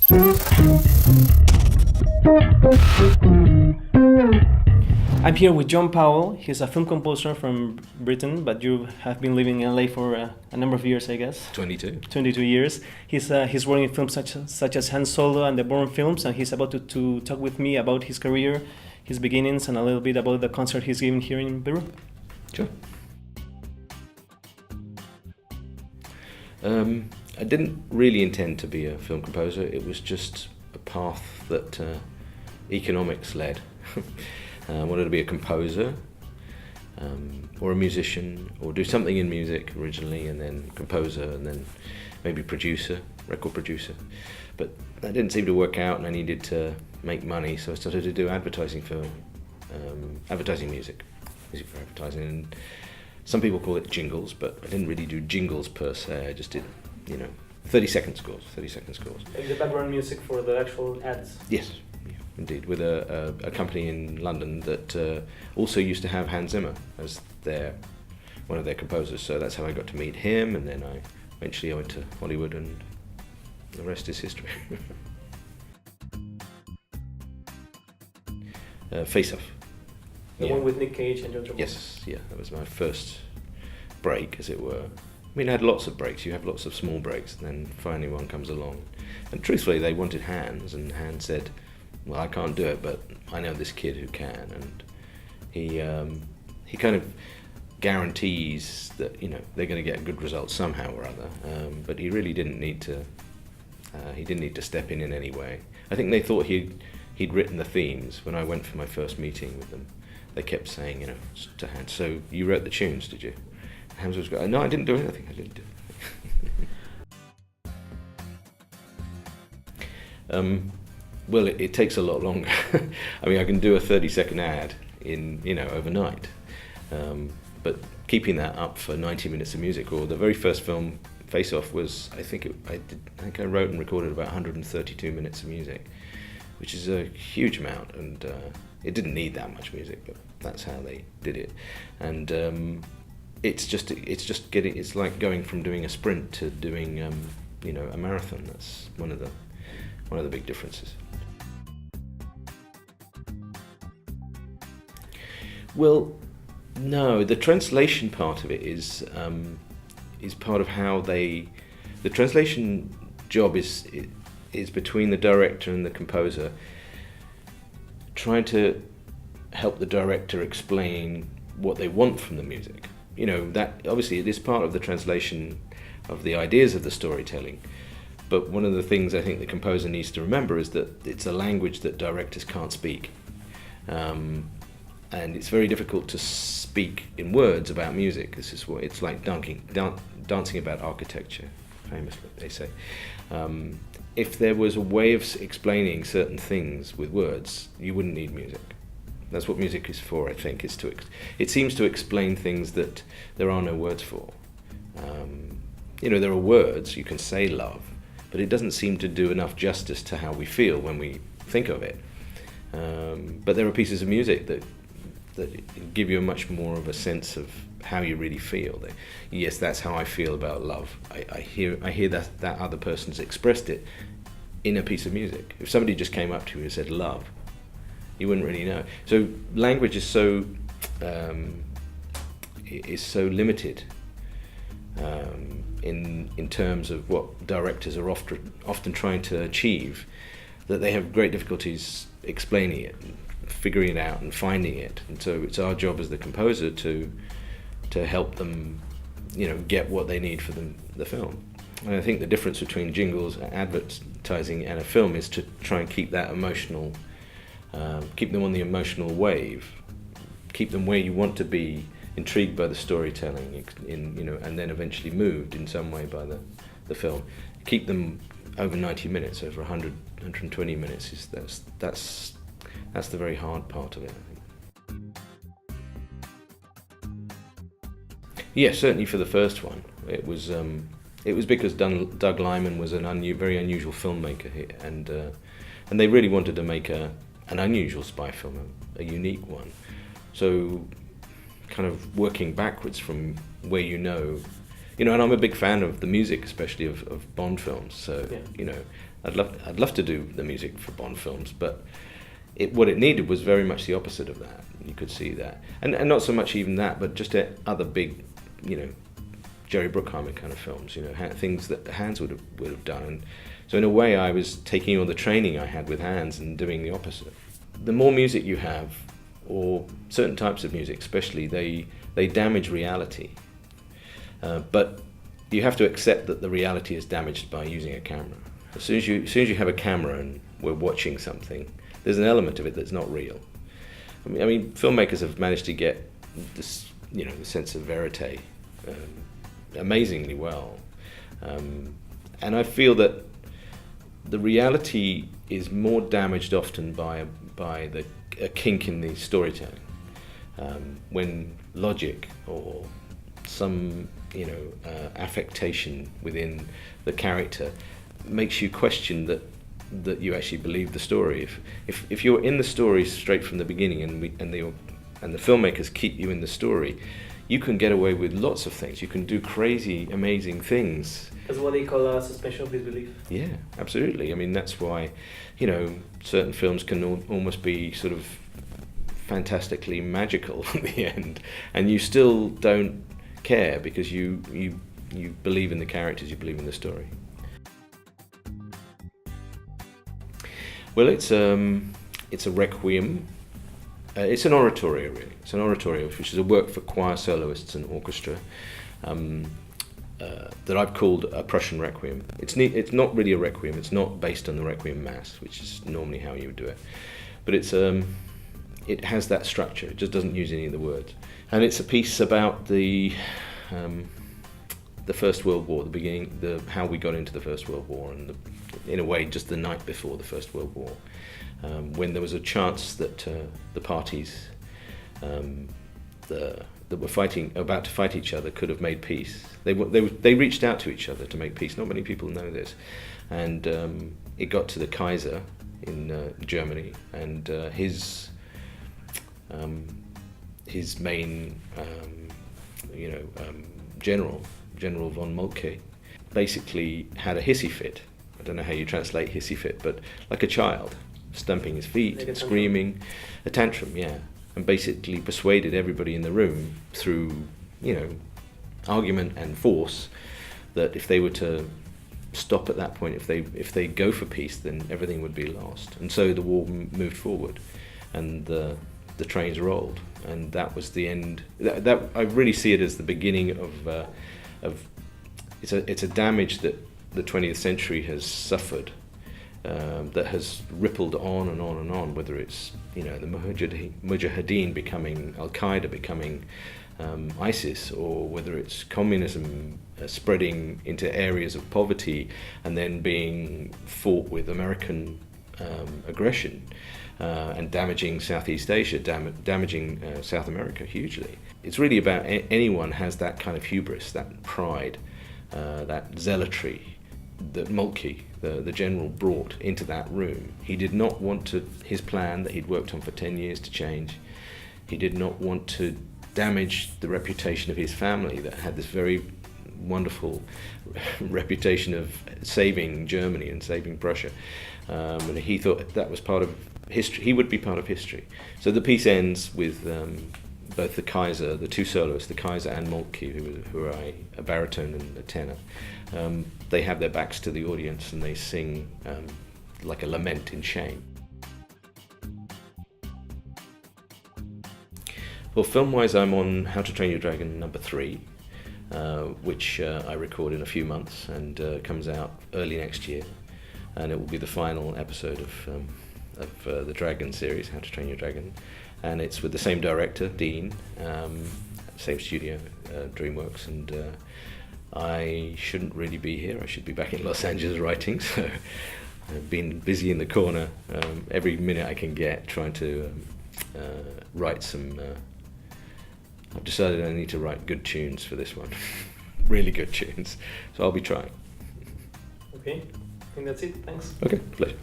I'm here with John Powell. He's a film composer from Britain, but you have been living in LA for a number of years, I guess. 22 years. He's working in films such as Han Solo and the Bourne films, and he's about to talk with me about his career, his beginnings, and a little bit about the concert he's giving here in Peru. Sure. I didn't really intend to be a film composer. It was just a path that economics led. I wanted to be a composer, or a musician, or do something in music originally, and then composer, and then maybe producer, record producer. But that didn't seem to work out, and I needed to make money, so I started to do advertising for music for advertising. And some people call it jingles, but I didn't really do jingles per se. I just did, 30-second scores. Like the background music for the actual ads? Yes. Indeed, with a company in London that also used to have Hans Zimmer as one of their composers. So that's how I got to meet him, and then I went to Hollywood, and the rest is history. Face Off. The one with Nick Cage and John Travolta? Yes, yeah, that was my first break, as it were. I mean, I had lots of breaks. You have lots of small breaks, and then finally one comes along. And truthfully, they wanted Hans, and Hans said, well, I can't do it, but I know this kid who can, and he kind of guarantees that they're going to get a good result somehow or other. But he really didn't need to. He didn't need to step in any way. I think they thought he'd written the themes. When I went for my first meeting with them, they kept saying, to Hans, "So you wrote the tunes, did you?" And Hans was going, "No, I didn't do anything. I didn't do anything." Well, it takes a lot longer. I mean, I can do a 30-second ad in overnight, but keeping that up for 90 minutes of music, or the very first film, Face Off, was I think I wrote and recorded about 132 minutes of music, which is a huge amount, and it didn't need that much music, but that's how they did it. And it's like going from doing a sprint to doing a marathon. That's one of the big differences. Well, no, the translation part of it is part of how the translation job is between the director and the composer, trying to help the director explain what they want from the music. That obviously it is part of the translation of the ideas of the storytelling. But one of the things I think the composer needs to remember is that it's a language that directors can't speak. And it's very difficult to speak in words about music. This is what it's like dancing about architecture, famously, they say. If there was a way of explaining certain things with words, you wouldn't need music. That's what music is for, I think. It seems to explain things that there are no words for. There are words, you can say love, but it doesn't seem to do enough justice to how we feel when we think of it. But there are pieces of music that give you a much more of a sense of how you really feel. Yes, that's how I feel about love. I hear that other person's expressed it in a piece of music. If somebody just came up to you and said love, you wouldn't really know. So language is so limited in terms of what directors are often trying to achieve, that they have great difficulties explaining it, figuring it out and finding it. And so it's our job as the composer to help them get what they need for the film. And I think the difference between jingles, advertising and a film is to try and keep that emotional, keep them on the emotional wave, keep them where you want to be, intrigued by the storytelling, and then eventually moved in some way by the film. Keep them over 90 minutes, over 100, 120 minutes. That's the very hard part of it, I think. Yes, certainly for the first one, it was because Doug Liman was very unusual filmmaker here, and they really wanted to make an unusual spy film, a unique one. So, kind of working backwards from where and I'm a big fan of the music, especially of Bond films. So, yeah. I'd love to do the music for Bond films, but what it needed was very much the opposite of that. You could see that, and not so much even that, but just other big, Jerry Bruckheimer kind of films, things that Hans would have done. And so in a way, I was taking all the training I had with Hans and doing the opposite. The more music you have, or certain types of music especially, they damage reality. But you have to accept that the reality is damaged by using a camera. As soon as you have a camera and we're watching something, there's an element of it that's not real. I mean, filmmakers have managed to get this, the sense of verite amazingly well. And I feel that the reality is more damaged often by a kink in the storytelling. When logic or some affectation within the character makes you question that you actually believe the story. If you're in the story straight from the beginning and the filmmakers keep you in the story, you can get away with lots of things. You can do crazy, amazing things. That's what they call a suspension of disbelief. Yeah, absolutely. I mean, that's why, certain films can almost be sort of fantastically magical at the end, and you still don't care because you believe in the characters, you believe in the story. Well, it's a requiem. It's an oratorio, really. It's an oratorio, which is a work for choir, soloists, and orchestra, that I've called a Prussian requiem. It's not really a requiem. It's not based on the requiem mass, which is normally how you would do it. But it has that structure. It just doesn't use any of the words. And it's a piece about the First World War, the beginning, how we got into the First World War, and in a way, just the night before the First World War, when there was a chance that the parties that were about to fight each other could have made peace. They reached out to each other to make peace. Not many people know this, and it got to the Kaiser in Germany, and his main General von Moltke, basically had a hissy fit. I don't know how you translate hissy fit, but like a child, stamping his feet, like screaming, a tantrum, yeah, and basically persuaded everybody in the room through, argument and force, that if they were to stop at that point, if they go for peace, then everything would be lost. And so the war moved forward, and the trains rolled, and that was the end. That I really see it as the beginning of it's a damage that the 20th century has suffered, that has rippled on and on and on, whether it's the Mujahideen becoming Al-Qaeda, becoming ISIS, or whether it's communism spreading into areas of poverty and then being fought with American aggression and damaging Southeast Asia, damaging South America hugely. It's really about anyone has that kind of hubris, that pride, that zealotry that Moltke, the general, brought into that room. He did not want his plan that he'd worked on for 10 years to change. He did not want to damage the reputation of his family that had this very wonderful reputation of saving Germany and saving Prussia. And he thought that was part of history. He would be part of history. So the piece ends with both the Kaiser, the two soloists, the Kaiser and Moltke, who are a baritone and a tenor. They have their backs to the audience and they sing like a lament in shame. Well, film-wise, I'm on How to Train Your Dragon #3, which I record in a few months and comes out early next year. And it will be the final episode of the Dragon series, How to Train Your Dragon. And it's with the same director, Dean, same studio, DreamWorks, and I shouldn't really be here. I should be back in Los Angeles writing, so I've been busy in the corner every minute I can get trying to write some... I've decided I need to write good tunes for this one, really good tunes, so I'll be trying. Okay, I think that's it, thanks. Okay, pleasure.